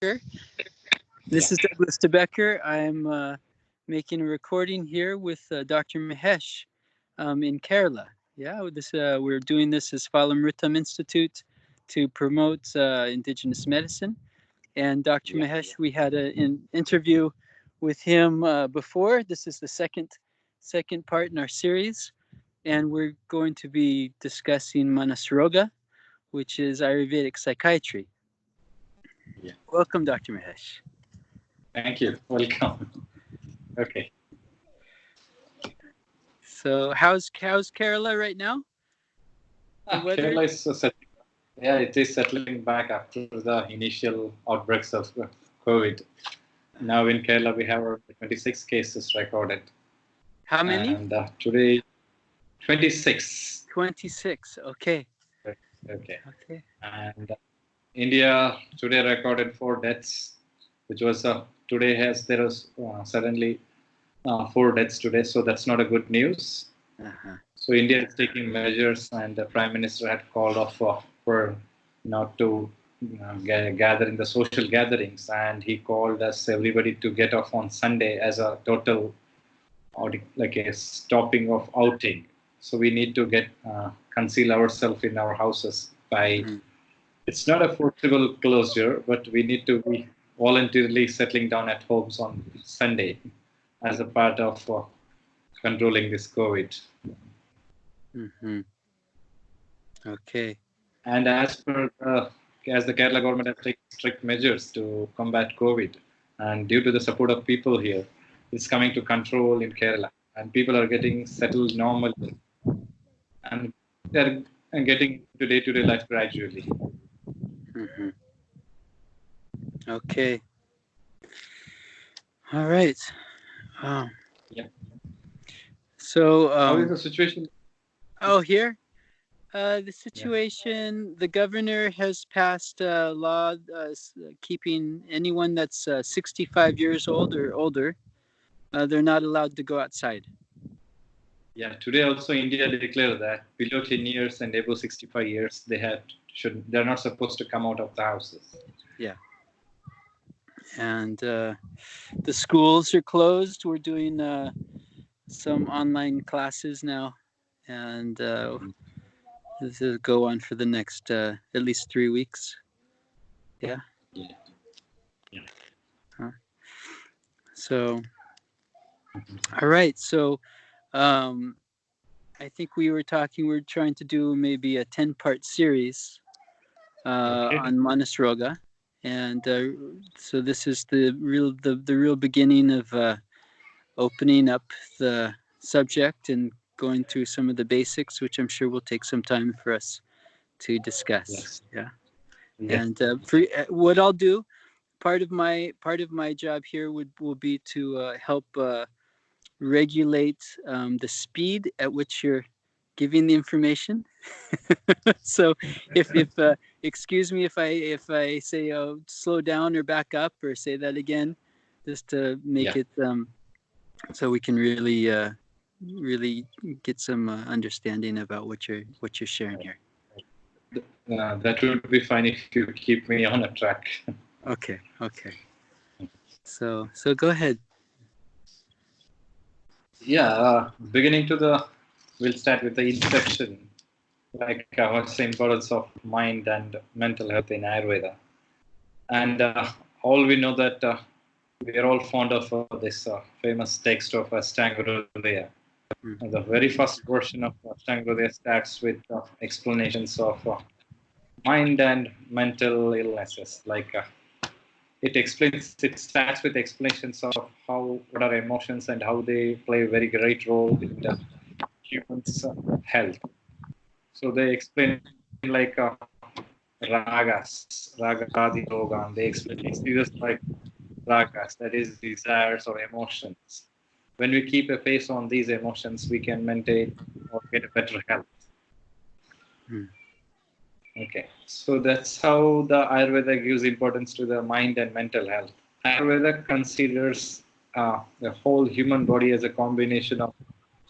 This Yeah. is Douglas DeBecker. I'm making a recording here with Dr. Mahesh in Kerala. Yeah, we're doing this as Phalamritam Institute to promote indigenous medicine. And Dr. Yeah. Mahesh, we had an interview with him before. This is the second part in our series, and we're going to be discussing Manasroga, which is Ayurvedic psychiatry. Yeah. Welcome, Dr. Mahesh. Thank you. Welcome. Okay. So how's Kerala right now? The weather? Kerala is settling. Yeah, it is settling back after the initial outbreaks of COVID. Now in Kerala, we have around 26 cases recorded. How many? And today, 26. 26. Okay. Okay. Okay. And India today recorded 4 deaths, which was there was suddenly 4 deaths today. So that's not a good news. Uh-huh. So India is taking measures, and the Prime Minister had called off for not to gather in the social gatherings, and he called us everybody to get off on Sunday as a total, like a stopping of outing. So we need to conceal ourselves in our houses by. Mm-hmm. It's not a forcible closure, but we need to be voluntarily settling down at homes on Sunday as a part of controlling this COVID. Mm-hmm. Okay. And as the Kerala government has taken strict measures to combat COVID, and due to the support of people here, it's coming to control in Kerala, and people are getting settled normally, and they're getting to day-to-day life gradually. Mm-hmm. Okay. All right. Yeah. So How is the situation? here. The situation, the governor has passed a law keeping anyone that's 65 years old or older, they're not allowed to go outside. Yeah, today also India declared that below 10 years and above 65 years, they're not supposed to come out of the houses. Yeah. And the schools are closed. We're doing some online classes now, and this will go on for the next at least 3 weeks. Yeah. Yeah. Yeah. So, all right. So, I think we're trying to do maybe a 10-part series on Manasroga. And so this is the real beginning of opening up the subject and going through some of the basics, which I'm sure will take some time for us to discuss. Yes. Yeah. Yeah. And what I'll do, part of my job here will be to help regulate the speed at which you're giving the information. So if excuse me if I say slow down or back up or say that again, just to make it so we can really get some understanding about what you're sharing here. That would be fine if you keep me on a track. Okay. So go ahead. Yeah, we'll start with the inception, like what's the importance of mind and mental health in Ayurveda. And all we know that we are all fond of this famous text of Ashtanga. The very first version of Ashtanga starts with explanations of mind and mental illnesses. Like it starts with explanations of what are emotions and how they play a very great role in the human's health. So they explain like ragadi yoga, and they explain experiences like ragas, that is desires or emotions. When we keep a face on these emotions, we can maintain or get a better health. Okay, so that's how the Ayurveda gives importance to the mind and mental health. Ayurveda considers the whole human body as a combination of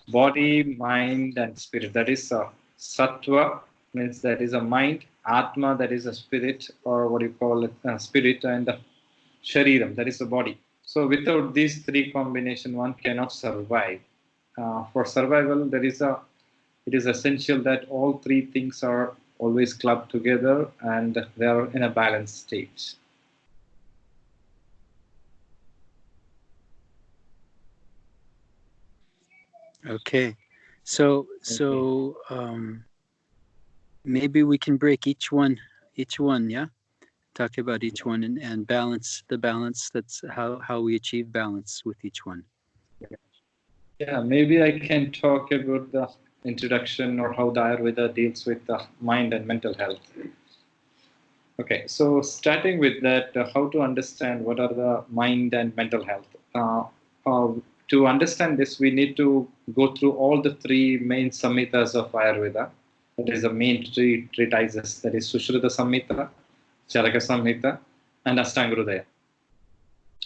body, mind, and spirit. That is sattva, means that is a mind, atma, that is a spirit, or what you call it, spirit, and shariram, that is the body. So without these three combination, one cannot survive. For survival, it is essential that all three things are always clubbed together and they are in a balanced state. Okay, so maybe we can break each one, yeah. Talk about each one and balance the balance. That's how we achieve balance with each one. Yeah, maybe I can talk about the introduction or how the Ayurveda deals with the mind and mental health. Okay, so starting with that, how to understand what are the mind and mental health. To understand this, we need to go through all the three main samhitas of Ayurveda. That is the main three treatises. That is Sushruta Samhita, Charaka Samhita, and Ashtanga.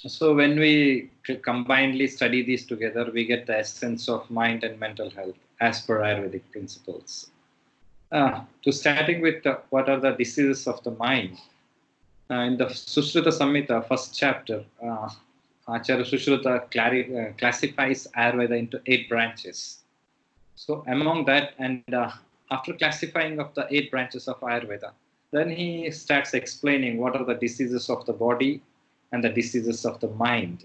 So when we combinedly study these together, we get the essence of mind and mental health as per Ayurvedic principles. To starting with what are the diseases of the mind. In the Sushruta Samhita, first chapter, Acharya Sushruta classifies Ayurveda into 8 branches. So among that, and after classifying of the 8 branches of Ayurveda, then he starts explaining what are the diseases of the body and the diseases of the mind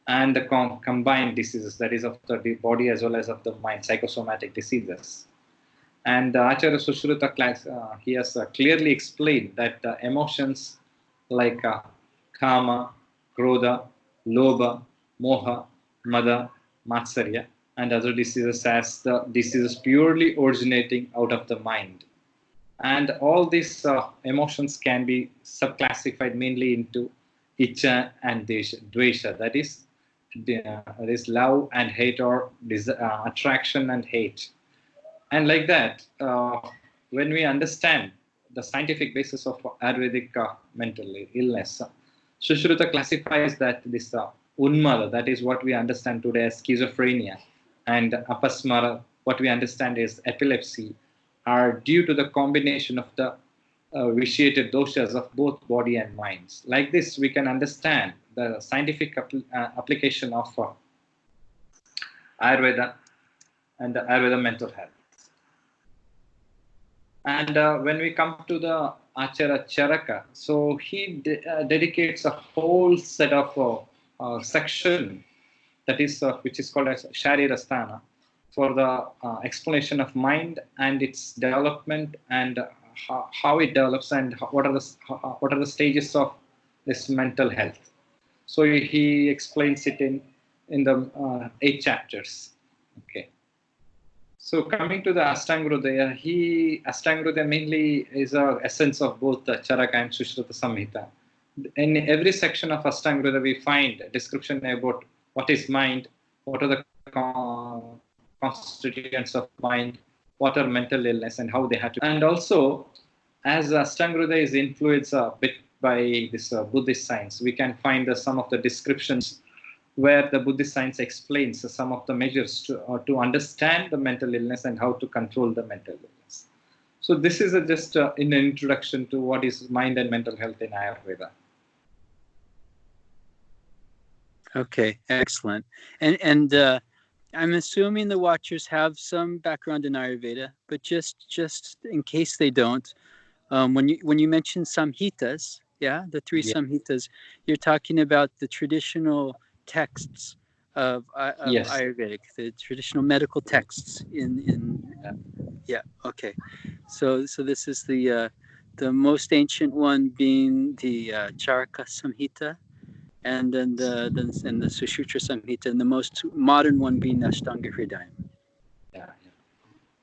and the combined diseases, that is of the body as well as of the mind, psychosomatic diseases. And Acharya Sushruta he has clearly explained that emotions like kama, krodha, lobha, moha, mada, matsarya, and other diseases as the diseases purely originating out of the mind. And all these emotions can be subclassified mainly into icha and dvesha, that is love and hate, or attraction and hate. And like that, when we understand the scientific basis of Ayurvedic mental illness, Sushruta classifies that this unmala, that is what we understand today as schizophrenia, and apasmara, what we understand is epilepsy, are due to the combination of the vitiated doshas of both body and minds. Like this, we can understand the scientific application of Ayurveda and the Ayurveda mental health. And when we come to the Acharya Charaka, so he dedicates a whole set of section that is which is called as Sharirasthana for the explanation of mind and its development and how it develops and what are the stages of this mental health. So he explains it in the 8 chapters. Okay. So coming to the Ashtanga, Ashtanga mainly is a essence of both the Charaka and Sushruta Samhita. In every section of Ashtanga, we find a description about what is mind, what are the constituents of mind, what are mental illness, and how they have to. And also, as Ashtanga is influenced a bit by this Buddhist science, we can find some of the descriptions where the Buddhist science explains some of the measures to understand the mental illness and how to control the mental illness. So this is just an introduction to what is mind and mental health in Ayurveda. Okay, excellent. And I'm assuming the watchers have some background in Ayurveda, but just in case they don't, when you mention samhitas, yeah, the 3 samhitas, you're talking about the traditional texts of Yes. Ayurvedic, the traditional medical texts yeah. Okay, so this is the most ancient one being the Charaka Samhita, and then the Sushruta Samhita, and the most modern one being Ashtanga Hridayam. Yeah.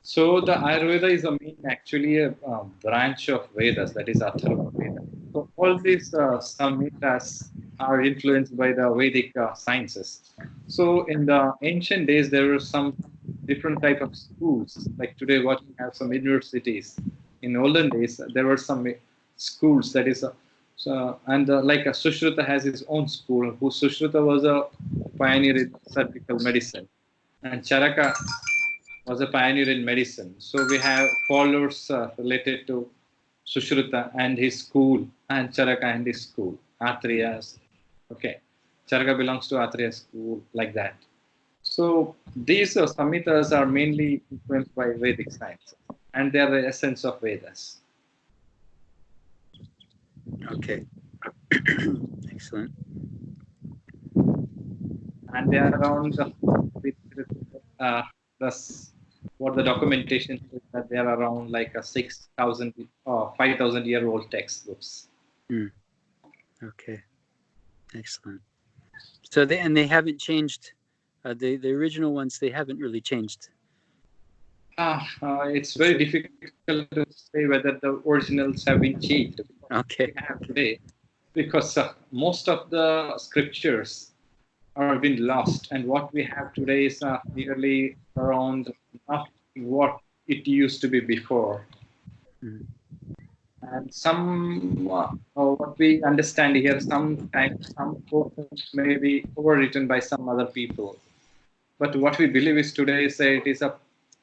So the Ayurveda is actually a branch of Vedas, that is Atharva Veda. So all these samhitas are influenced by the Vedic sciences. So in the ancient days, there were some different type of schools. Like today, what we have some universities. In olden days, there were some schools. That is, like Sushruta has his own school. Who Sushruta was a pioneer in surgical medicine, and Charaka was a pioneer in medicine. So we have followers related to Sushruta and his school, and Charaka and his school, Atriyas. Okay, Charaka belongs to Atriya school, like that. So these Samhitas are mainly influenced by Vedic science, and they are the essence of Vedas. Okay. Excellent. And they are around with uh, thus what the documentation says, that they are around like a 6,000 or 5,000-year-old textbooks. Mm. Okay. Excellent. So they haven't changed. The original ones, they haven't really changed. It's very difficult to say whether the originals have been changed. We Okay. have today, because most of the scriptures are been lost, and what we have today is nearly around not what it used to be before. Mm. And some what we understand here, sometimes some portions may be overwritten by some other people. But what we believe is today is it is a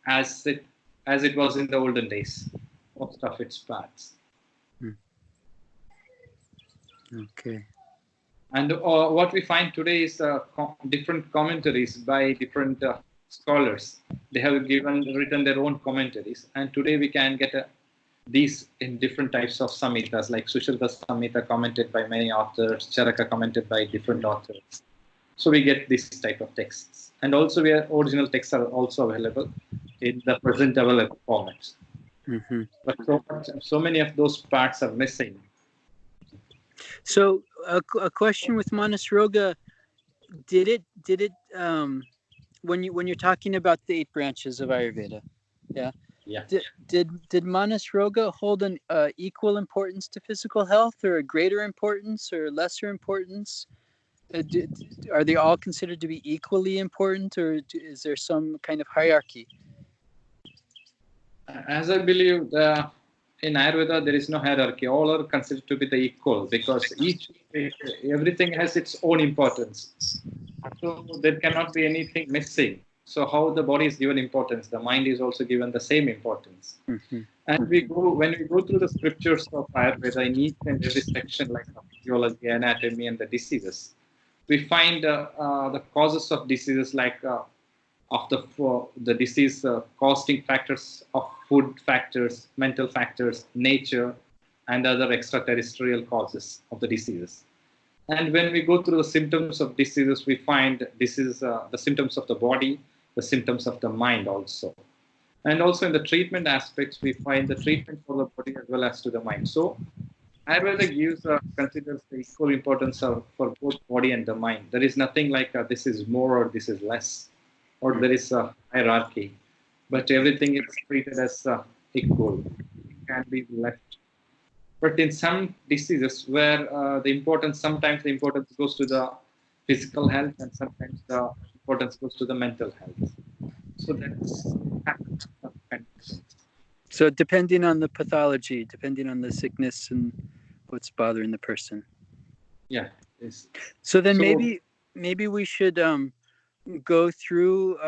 as it as it was in the olden days, most of its parts. Mm. Okay. And what we find today is different commentaries by different scholars. They have written their own commentaries, and today we can get these in different types of samhitas, like Sushruta Samhita commented by many authors, Charaka commented by different authors. So we get this type of texts, and also original texts are also available in the present available formats. Mm-hmm. But so many of those parts are missing. So a question with Manasroga, did it when you're talking about the 8 branches of Ayurveda, yeah, Yeah. did Manasroga hold an equal importance to physical health, or a greater importance, or lesser importance? Are they all considered to be equally important, or is there some kind of hierarchy? As I believe, in Ayurveda there is no hierarchy. All are considered to be the equal, because everything has its own importance. So there cannot be anything missing. So how the body is given importance, the mind is also given the same importance. Mm-hmm. And when we go through the scriptures of Ayurveda, in each and every section, like physiology, anatomy, and the diseases, we find the causes of diseases, like of the disease causing factors of food factors, mental factors, nature, and other extraterrestrial causes of the diseases. And when we go through the symptoms of diseases, we find the symptoms of the body, the symptoms of the mind also. And also in the treatment aspects, we find the treatment for the body as well as to the mind. So Ayurveda considers the equal importance for both body and the mind. There is nothing like this is more or this is less, or there is a hierarchy, but everything is treated as equal. It can be left. But in some diseases where sometimes the importance goes to the physical health, and sometimes the importance goes to the mental health. So that's happens sometimes. So depending on the pathology, depending on the sickness and what's bothering the person. Yeah. Yes. So then So maybe we should go through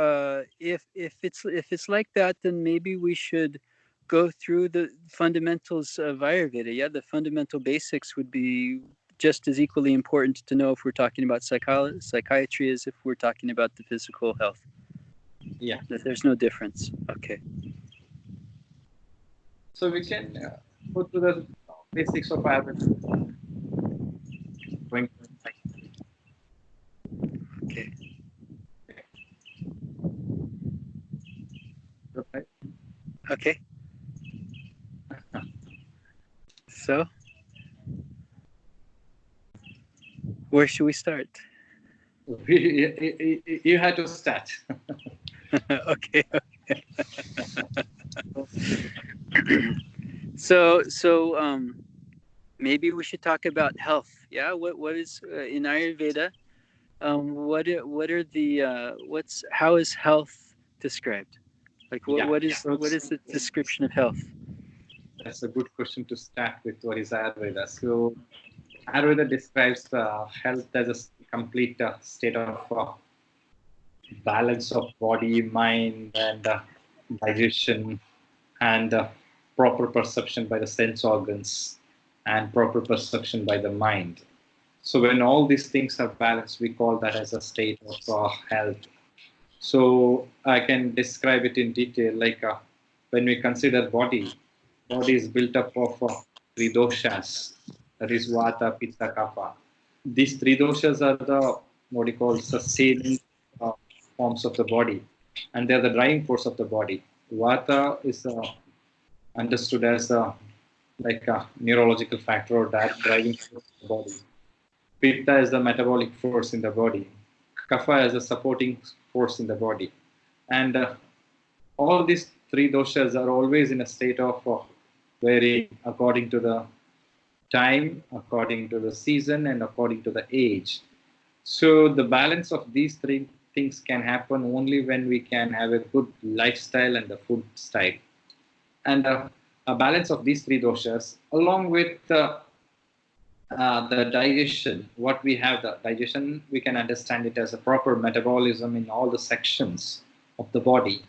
if it's like that, then maybe we should go through the fundamentals of Ayurveda. Yeah, the fundamental basics would be just as equally important to know if we're talking about psychiatry as if we're talking about the physical health. yeah. There's no difference. Okay. So we can go to the basics of Ayurveda. Going Okay. right. Okay. So where should we start? You had to start. Okay. So maybe we should talk about health. Yeah, what is in Ayurveda? What are the how is health described? Like Yeah. what is the description of health? That's a good question to start with. What is Ayurveda? So Ayurveda describes health as a complete state of balance of body, mind, and digestion, and proper perception by the sense organs, and proper perception by the mind. So when all these things are balanced, we call that as a state of health. So I can describe it in detail. Like when we consider body is built up of three doshas. That is Vata, Pitta, Kapha. These three doshas are the what you call sustaining uh, forms of the body, and they are the driving force of the body. Vata is understood as like a neurological factor or driving force of the body. Pitta is the metabolic force in the body. Kapha is the supporting force in the body. And all these three doshas are always in a state of varying according to the time, according to the season, and according to the age. So the balance of these three things can happen only when we can have a good lifestyle and the food style. And a balance of these three doshas, along with the digestion, what we have, the digestion, we can understand it as a proper metabolism in all the sections of the body.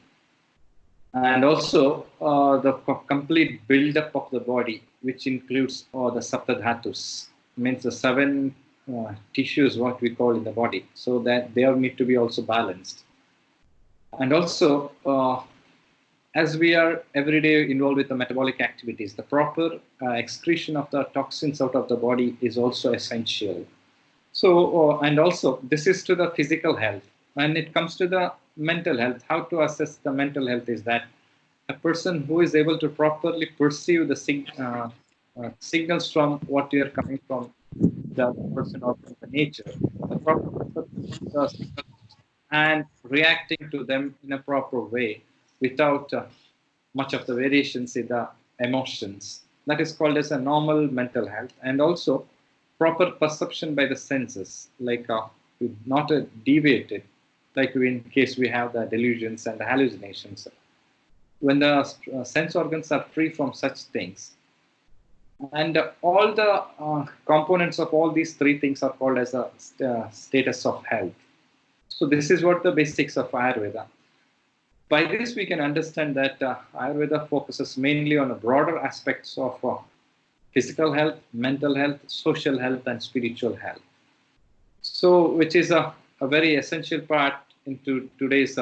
And also the complete build-up of the body, which includes the saptadhatus, means the seven tissues, what we call in the body, so that they all need to be also balanced. And also, as we are every day involved with the metabolic activities, the proper excretion of the toxins out of the body is also essential. So, and also, this is to the physical health. When it comes to the mental health, how to assess the mental health is that a person who is able to properly perceive the signals from what you are coming from the other person or from the nature, the proper perception of the signals and reacting to them in a proper way without much of the variations in the emotions. That is called as a normal mental health, and also proper perception by the senses, like not deviated, like in case we have the delusions and the hallucinations. When the sense organs are free from such things, and all the components of all these three things are called as a status of health. So this is what the basics of Ayurveda. By this, we can understand that Ayurveda focuses mainly on the broader aspects of physical health, mental health, social health, and spiritual health. So, which is a very essential part into today's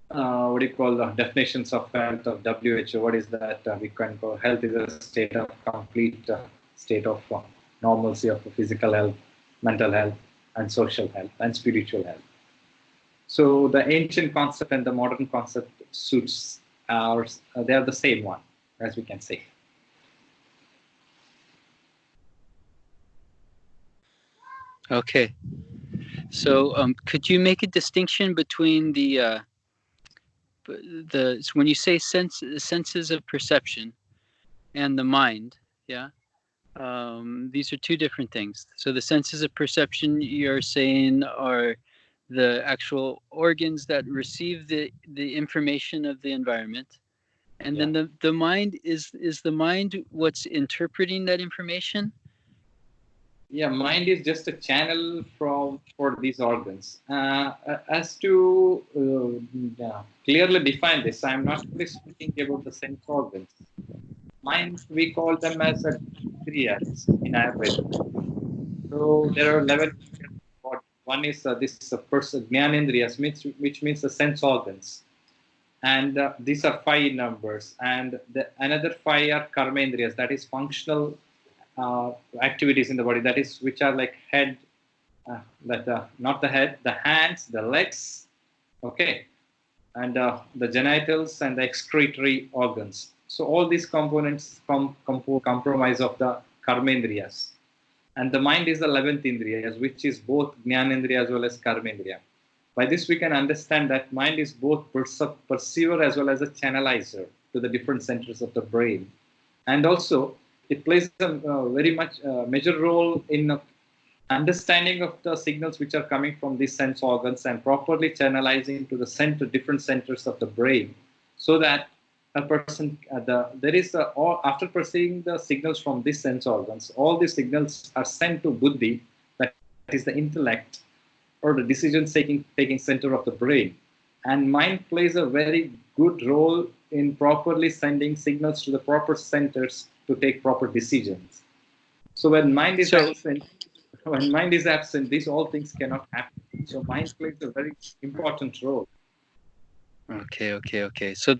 what do you call the definitions of health of WHO? What is that? We can call health is a state of complete state of normalcy of physical health, mental health, and social health, and spiritual health. So the ancient concept and the modern concept suits ours. They are the same one, as we can say. Okay. So could you make a distinction between the when you say senses of perception and the mind? Yeah. These are two different things. So the senses of perception you're saying are the actual organs that receive the information of the environment, and then the mind is the mind what's interpreting that information. Yeah, mind is just a channel for these organs. As to clearly define this, I'm not only speaking about the sense organs. Mind, we call them as a indriyas in Ayurveda. So there are 11 indriyas. One is this person jnanendriyas, which means the sense organs, and these are five numbers. And another five are karmendriyas, that is functional activities in the body, that is which are like head, not the head, the hands, the legs, okay, and the genitals and the excretory organs. So all these components comprise of the karmendriyas. And the mind is the 11th indriya, which is both jnanendriya as well as karmendriya. By this, we can understand that mind is both perceiver as well as a channelizer to the different centers of the brain. And also, it plays a very much major role in understanding of the signals which are coming from these sense organs and properly channelizing to the different centers of the brain, so that a person, after perceiving the signals from these sense organs, all these signals are sent to buddhi, that is the intellect or the decision-taking center of the brain. And mind plays a very good role in properly sending signals to the proper centers to take proper decisions. So when mind is So absent, when mind is absent, these all things cannot happen. So mind plays a very important role. okay. So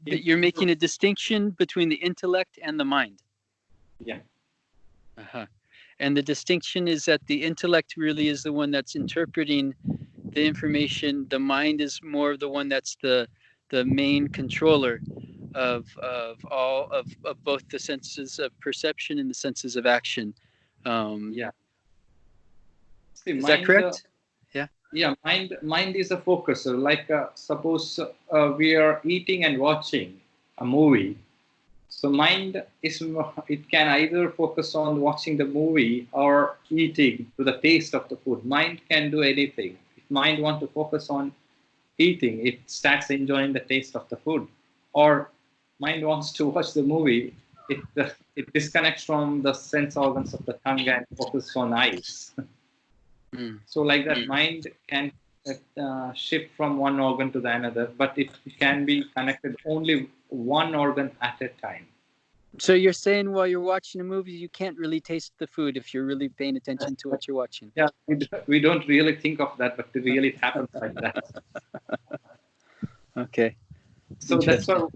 you're making a distinction between the intellect and the mind. Yeah, Uh-huh. And the distinction is that the intellect really is the one that's interpreting the information. The mind is more of the one that's the main controller of both the senses of perception and the senses of action. Um, yeah. See, is that mind. correct? Yeah. Yeah, mind is a focuser. Like suppose we are eating and watching a movie. So mind is, it can either focus on watching the movie or eating to the taste of the food. Mind can do anything. If mind want to focus on eating, it starts enjoying the taste of the food. Or mind wants to watch the movie, it disconnects from the sense organs of the tongue and focus on eyes. Mm. So like that, mind can shift from one organ to the another, but it can be connected only one organ at a time. So you're saying while you're watching a movie, you can't really taste the food if you're really paying attention to what you're watching. Yeah, we don't really think of that, but really it happens like that. Okay. So that's Interesting.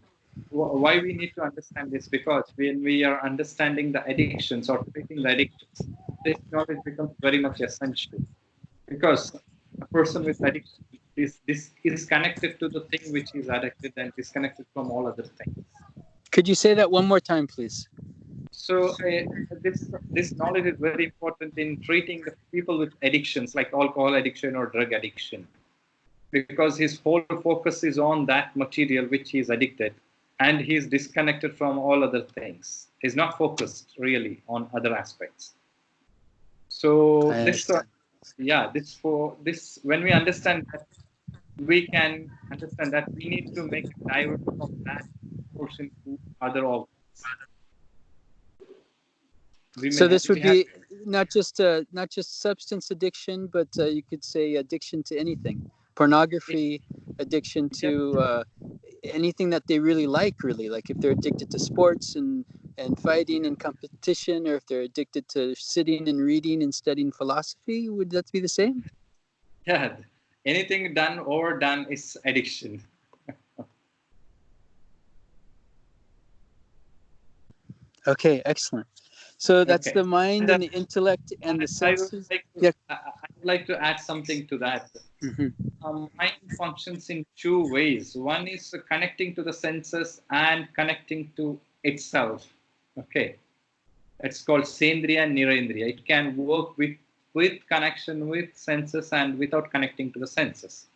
why we need to understand this, because when we are understanding the addictions or treating the addictions, this knowledge becomes very much essential, because a person with addiction is connected to the thing which is addicted and disconnected from all other things. Could you say that one more time, please? So this knowledge is very important in treating the people with addictions like alcohol addiction or drug addiction, because his whole focus is on that material which he is addicted, and he is disconnected from all other things. He's not focused really on other aspects. So I this understand. yeah, this for this when we understand that, we can understand that we need to make a divert from that portion to other organs. So this would We have be not just substance addiction, but you could say addiction to anything. Pornography, addiction yeah, to anything that they really like if they're addicted to sports and fighting and competition, or if they're addicted to sitting and reading and studying philosophy. Would that be the same? yeah, anything done overdone is addiction. Okay, excellent. So that's Okay. the mind And, and the intellect and the senses. Yeah. I would like to add something to that. Hmm. Mind functions in two ways. One is connecting to the senses and connecting to itself. Okay, it's called Sendriya and Nirendriya. It can work with connection with senses and without connecting to the senses.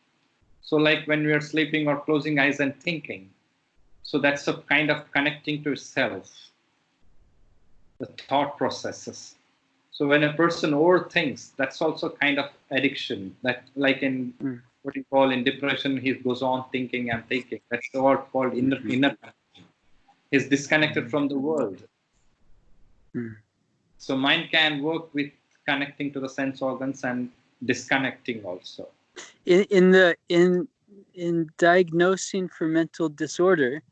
So, like when we are sleeping or closing eyes and thinking, so that's a kind of connecting to self, the thought processes. So when a person overthinks, that's also kind of addiction. That like in Mm. what you call in depression, he goes on thinking and thinking. That's the word called inner. He's disconnected from the world. Mm. So mind can work with connecting to the sense organs and disconnecting also. In diagnosing for mental disorder,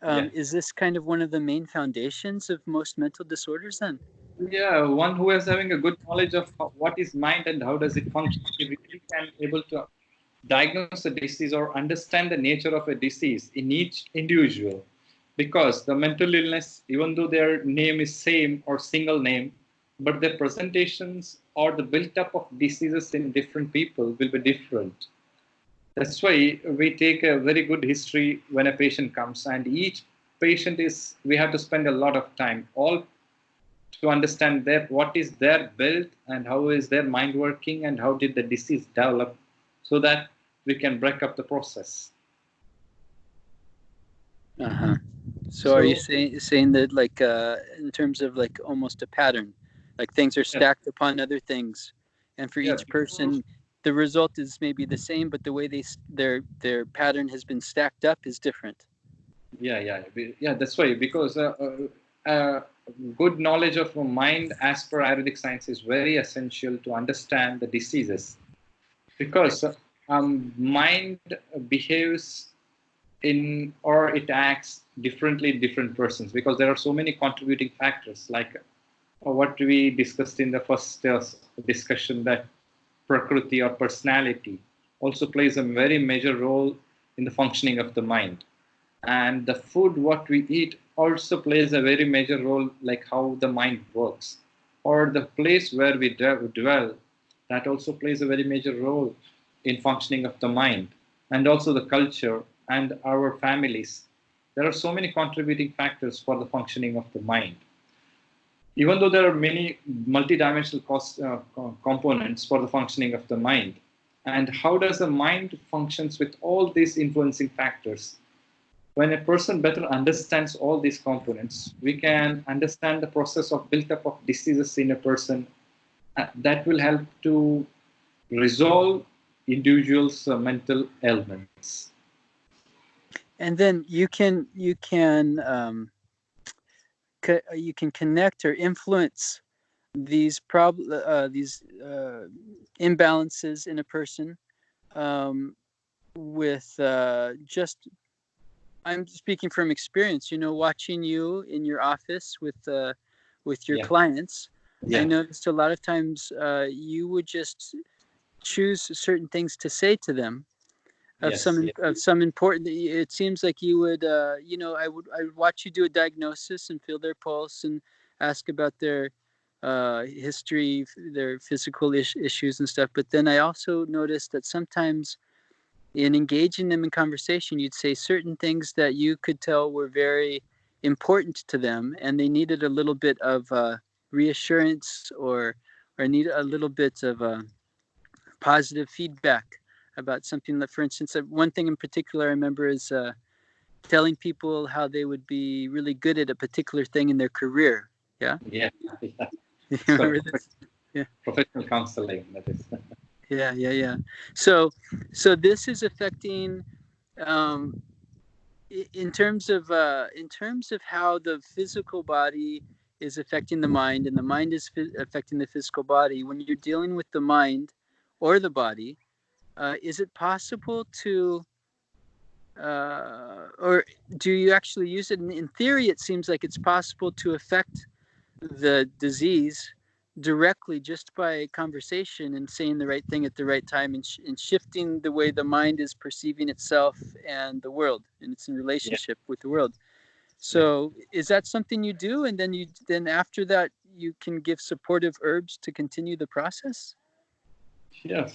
Yeah. is this kind of one of the main foundations of most mental disorders then? Yeah, one who is having a good knowledge of what is mind and how does it function, he really can able to diagnose a disease or understand the nature of a disease in each individual. Because the mental illness, even though their name is same or single name, but their presentations or the built up of diseases in different people will be different. That's why we take a very good history when a patient comes, and each patient is, we have to spend a lot of time all to understand that what is their build and how is their mind working and how did the disease develop, so that we can break up the process. Uh-huh. So are you So saying that like in terms of like almost a pattern, like things are yes, stacked upon other things, and for yeah, each person, the result is maybe the same, but the way their pattern has been stacked up is different. yeah. That's why, because good knowledge of mind as per Ayurvedic science is very essential to understand the diseases, because mind behaves in or it acts differently in different persons, because there are so many contributing factors like what we discussed in the first discussion, that prakriti or personality also plays a very major role in the functioning of the mind. And the food what we eat also plays a very major role, like how the mind works, or the place where we dwell, that also plays a very major role in functioning of the mind, and also the culture and our families. There are so many contributing factors for the functioning of the mind. Even though there are many multidimensional components for the functioning of the mind, and how does the mind functions with all these influencing factors? When a person better understands all these components, we can understand the process of build-up of diseases in a person. That will help to resolve individuals' mental ailments. And then you can connect or influence these imbalances in a person with just, I'm speaking from experience, watching you in your office with your Yeah, clients. I yeah, noticed a lot of times you would just choose certain things to say to them yes, yeah, of some important. It seems like you would, I would watch you do a diagnosis and feel their pulse and ask about their history, their physical issues and stuff. But then I also noticed that sometimes in engaging them in conversation, you'd say certain things that you could tell were very important to them, and they needed a little bit of reassurance or need a little bit of positive feedback about something. That, for instance, one thing in particular I remember is telling people how they would be really good at a particular thing in their career. Yeah, yeah, yeah. you It's called remember this? Yeah. professional counseling. That is. Yeah. So this is affecting um, in terms of how the physical body is affecting the mind, and the mind is affecting the physical body. When you're dealing with the mind or the body, is it possible to or do you actually use it? In theory, it seems like it's possible to affect the disease directly just by conversation and saying the right thing at the right time, and shifting the way the mind is perceiving itself and the world, and it's in Yeah, relationship with the world. yeah. So is that something you do, and then after that you can give supportive herbs to continue the process? Yes.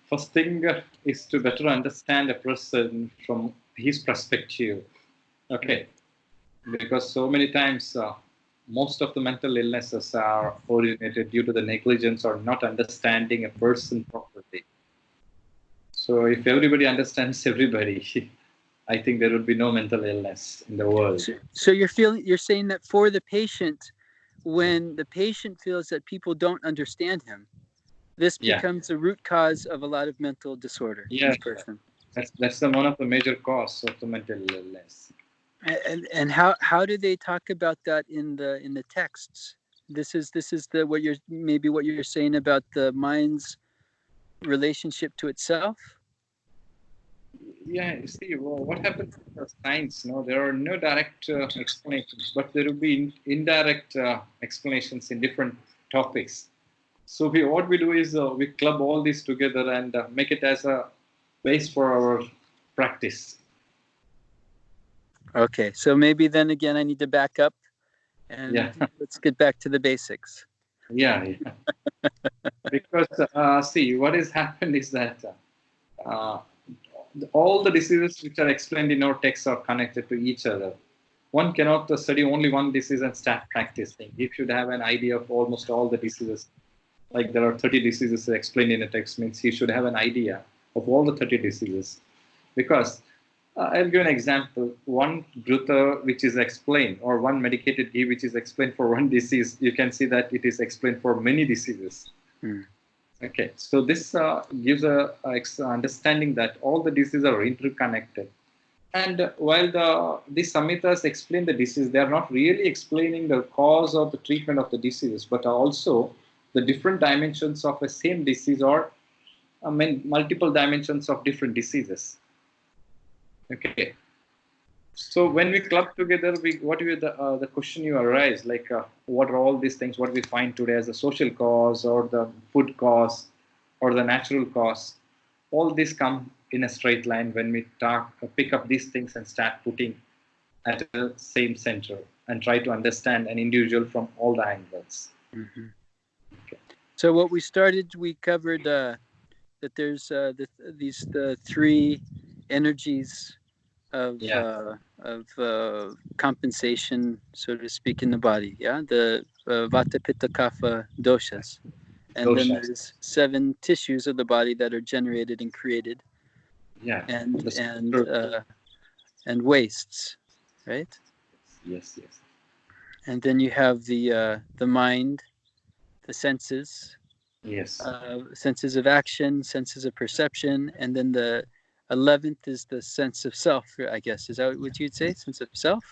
First thing is to better understand a person from his perspective. Okay, because so many times most of the mental illnesses are originated due to the negligence or not understanding a person properly. So if everybody understands everybody, I think there would be no mental illness in the world. So you're saying that for the patient, when the patient feels that people don't understand him, this Yeah, becomes a root cause of a lot of mental disorder in yeah, the person. that's the one of the major cause of the mental illness. And how do they talk about that in the texts? This is the what you're maybe what you're saying about the mind's relationship to itself. Yeah, you see, what happens in the science? No, there are no direct explanations, but there will be indirect explanations in different topics. So what we do is we club all these together and make it as a base for our practice. Okay, so maybe then again I need to back up Yeah, and let's get back to the basics. yeah, yeah. Because see, what has happened is that uh, all the diseases which are explained in our texts are connected to each other. One cannot study only one disease and start practicing. He should have an idea of almost all the diseases. Like there are 30 diseases explained in a text, means he should have an idea of all the 30 diseases. Because I'll give an example. One gruta which is explained, or one medicated ghee which is explained for one disease, you can see that it is explained for many diseases. Hmm. Okay, so this gives a understanding that all the diseases are interconnected. And while these samhitas explain the disease, they are not really explaining the cause or the treatment of the diseases, but are also the different dimensions of a same disease, or I mean, multiple dimensions of different diseases. Okay, So when we club together, what will the question you arise, like what are all these things? What we find today as a social cause, or the food cause, or the natural cause? All these come in a straight line when we pick up these things and start putting at the same center and try to understand an individual from all the angles. Mm-hmm. So what we started, we covered that there's the three energies Yeah, of compensation, so to speak, in the body. Yeah, the Vata, Pitta, Kapha doshas, and then doshas. there's 7 tissues of the body that are generated and created, Yeah, and the and structure. uh, and wastes, right? Yes, yes, And then you have the mind, the senses, yes. senses of action, senses of perception, and then the 11th is the sense of self. I guess, is that what you'd say? Sense of self.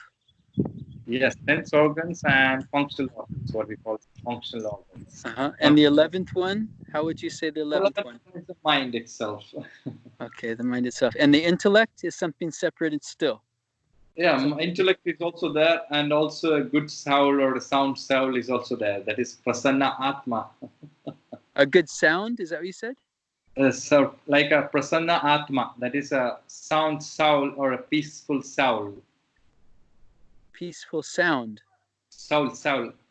Yes, sense organs and functional organs, what we call functional organs. Uh-huh. Now, And the 11th one, how would you say the the 11th 11th one? one is the mind itself. Okay, the mind itself. And the intellect is something separate and still. Yeah, Something, intellect is also there, and also a good soul or a sound soul is also there. That is prasanna atma. a good sound, is that what you said? So, like a prasanna atma, that is a sound soul or a peaceful soul. Peaceful sound. Soul,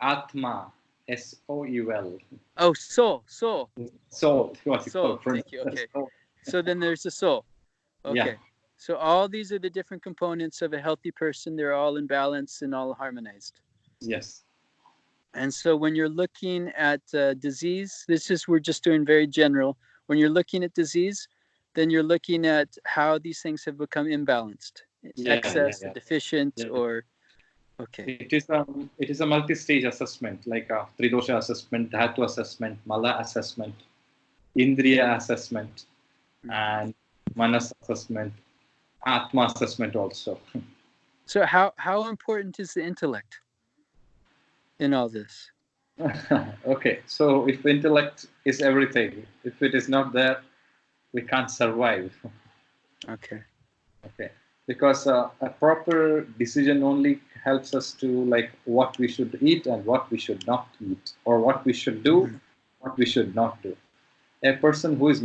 atma, soul. Oh, soul. Soul, what you call Soul. Thank you. Okay. soul. So then there's the soul. Yeah, Okay. So all these are the different components of a healthy person. They're all in balance and all harmonized. yes, And so when you're looking at disease, we're just doing very general. When you're looking at disease, then you're looking at how these things have become imbalanced, excess, yeah. deficient, Yeah. or okay. It is a multi-stage assessment, like a Tridosha assessment, Dhatu assessment, Mala assessment, Indriya assessment, and Manas assessment, Atma assessment also. So how important is the intellect in all this? Okay, so if intellect is everything, if it is not there, we can't survive. Okay. Okay, because a proper decision only helps us to like what we should eat and what we should not eat, or what we should do, Mhm. what we should not do. A person who is